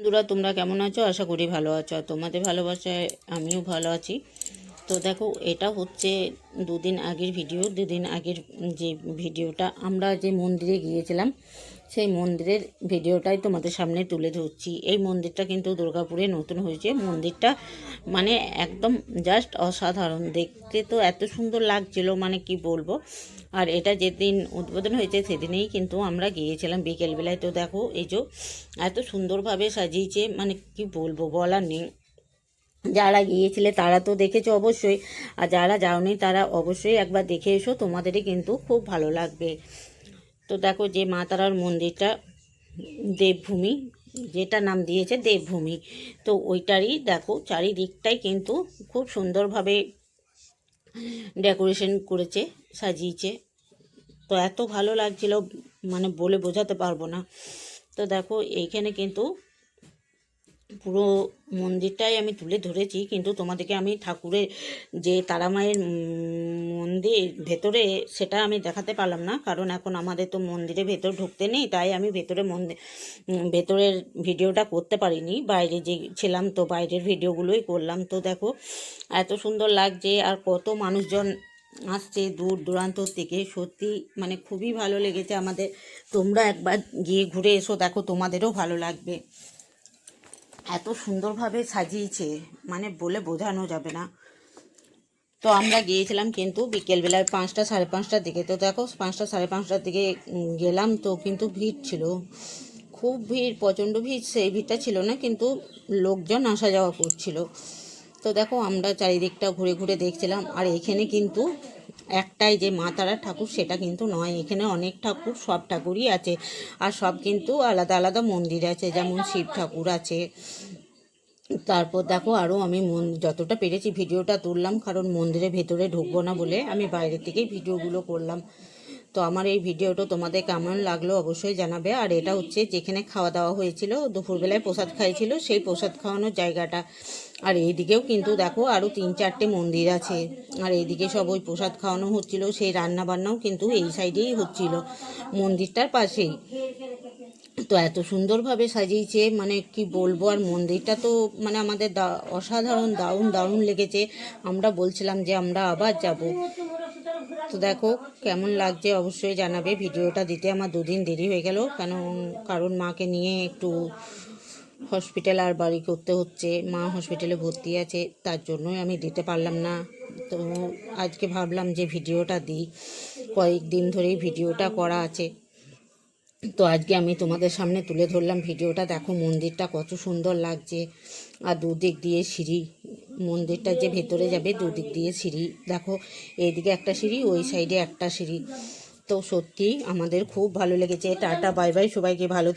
বন্ধুরা, তোমরা কেমন আছো? আশা করি ভালো আছো। আর তোমাদের ভালোবাসায় আমিও ভালো আছি। তো দেখো, এটা হচ্ছে দুদিন আগের ভিডিও। দুদিন আগের যে ভিডিওটা, আমরা যে মন্দিরে গিয়েছিলাম সেই মন্দিরের ভিডিওটাই তোমাদের সামনে তুলে ধরছি। এই মন্দিরটা কিন্তু দুর্গাপুরে নতুন হয়েছে। মন্দিরটা মানে একদম জাস্ট অসাধারণ দেখতে। তো এত সুন্দর লাগছিল, মানে কি বলবো। আর এটা যেদিন উদ্বোধন হয়েছে সেদিনেই কিন্তু আমরা গিয়েছিলাম বিকেলবেলায়। তো দেখো, এই যে এত সুন্দরভাবে সাজিয়েছে, মানে কি বলবো, বলার নেই। যারা গিয়েছিলে তারা তো দেখেছো অবশ্যই, আর যারা যাওনি তারা অবশ্যই একবার দেখে এসো, তোমাদেরই কিন্তু খুব ভালো লাগবে। তো দেখো, যে মা তারার মন্দিরটা, দেবভূমি, যেটা নাম দিয়েছে দেবভূমি, তো ওইটারই দেখো চারিদিকটাই কিন্তু খুব সুন্দরভাবে ডেকোরেশন করেছে, সাজিয়েছে। তো এত ভালো লাগছিল, মানে বলে বোঝাতে পারবো না। তো দেখো, এইখানে কিন্তু পুরো মন্দিরটাই আমি তুলে ধরেছি, কিন্তু তোমাদেরকে আমি ঠাকুরের যে তারা মায়ের মন্দির ভেতরে সেটা আমি দেখাতে পারলাম না, কারণ এখন আমাদের তো মন্দিরে ভেতর ঢুকতে নেই, তাই আমি ভেতরের ভিডিওটা করতে পারিনি। বাইরে যে ছিলাম তো বাইরের ভিডিওগুলোই করলাম। তো দেখো, এত সুন্দর লাগছে, আর কত মানুষজন আসছে দূর দূরান্ত থেকে। সত্যি মানে খুবই ভালো লেগেছে আমাদের। তোমরা একবার গিয়ে ঘুরে এসো, দেখো তোমাদেরও ভালো লাগবে। এত সুন্দরভাবে সাজিয়েছে, মানে বলে বোঝানো যাবে না। তো আমরা গিয়েছিলাম কিন্তু বিকেলবেলায় 5টা সাড়ে 5টার দিকে। তো দেখো, 5টা সাড়ে 5টার দিকে গেলাম, তো কিন্তু ভিড় ছিল, খুব ভিড়, প্রচণ্ড ভিড়। সেই ভিড়টা ছিল না, কিন্তু লোকজন আসা যাওয়া করছিল। তো দেখো, আমরা চারিদিকটা ঘুরে ঘুরে দেখছিলাম। আর এখানে কিন্তু একটাই যে মা তারার ঠাকুর সেটা কিন্তু নয়, এখানে অনেক ঠাকুর, সব ঠাকুরই আছে। আর সব কিন্তু আলাদা আলাদা মন্দির আছে, যেমন শিব ঠাকুর আছে। তারপর দেখো, আরও আমি যতটা পেরেছি ভিডিওটা তুললাম, কারণ মন্দিরের ভেতরে ঢুকবো না বলে আমি বাইরে থেকেই ভিডিওগুলো করলাম। তো আমার এই ভিডিওটা তোমাদের কেমন লাগলো অবশ্যই জানাবে। আর এটা হচ্ছে যেখানে খাওয়া দাওয়া হয়েছিল, দুপুরবেলায় প্রসাদ খাইছিল, সেই প্রসাদ খাওয়ানোর জায়গাটা। আর এইদিকেও কিন্তু দেখো আরও 3-4টে মন্দির আছে, আর এইদিকে সব ওই প্রসাদ খাওয়ানো হচ্ছিল। সেই রান্না বান্নাও কিন্তু এই সাইডেই হচ্ছিল, মন্দিরটার পাশেই। তো এত সুন্দরভাবে সাজিয়েছে, মানে কি বলবো। আর মন্দিরটা তো মানে আমাদের অসাধারণ, দারুণ দারুণ লেগেছে। আমরা বলছিলাম যে আমরা আবার যাব। তো দেখো কেমন লাগছে অবশ্যই জানাবে। ভিডিওটা দিতে আমার 2 দিন দেরি হয়ে গেল, কারণ মাকে নিয়ে একটু হসপিটাল আর বাড়ি করতে হচ্ছে। মা হসপিটালে ভর্তি আছে, তার জন্যই আমি দিতে পারলাম না। তো আজকে ভাবলাম যে ভিডিওটা দিই, কয়েকদিন ধরেই ভিডিওটা করা আছে। তো আজকে আমি তোমাদের সামনে তুলে ধরলাম ভিডিওটা। দেখো মন্দিরটা কত সুন্দর লাগছে, আর দুদিক দিয়ে সিঁড়ি। মন্দিরটা যে ভেতরে যাবে দুদিক দিয়ে সিঁড়ি। দেখো, এইদিকে একটা সিঁড়ি, ওই সাইডে একটা সিঁড়ি। তো সত্যি আমাদের খুব ভালো লেগেছে। টাটা বাই বাই, সবাইকে ভালো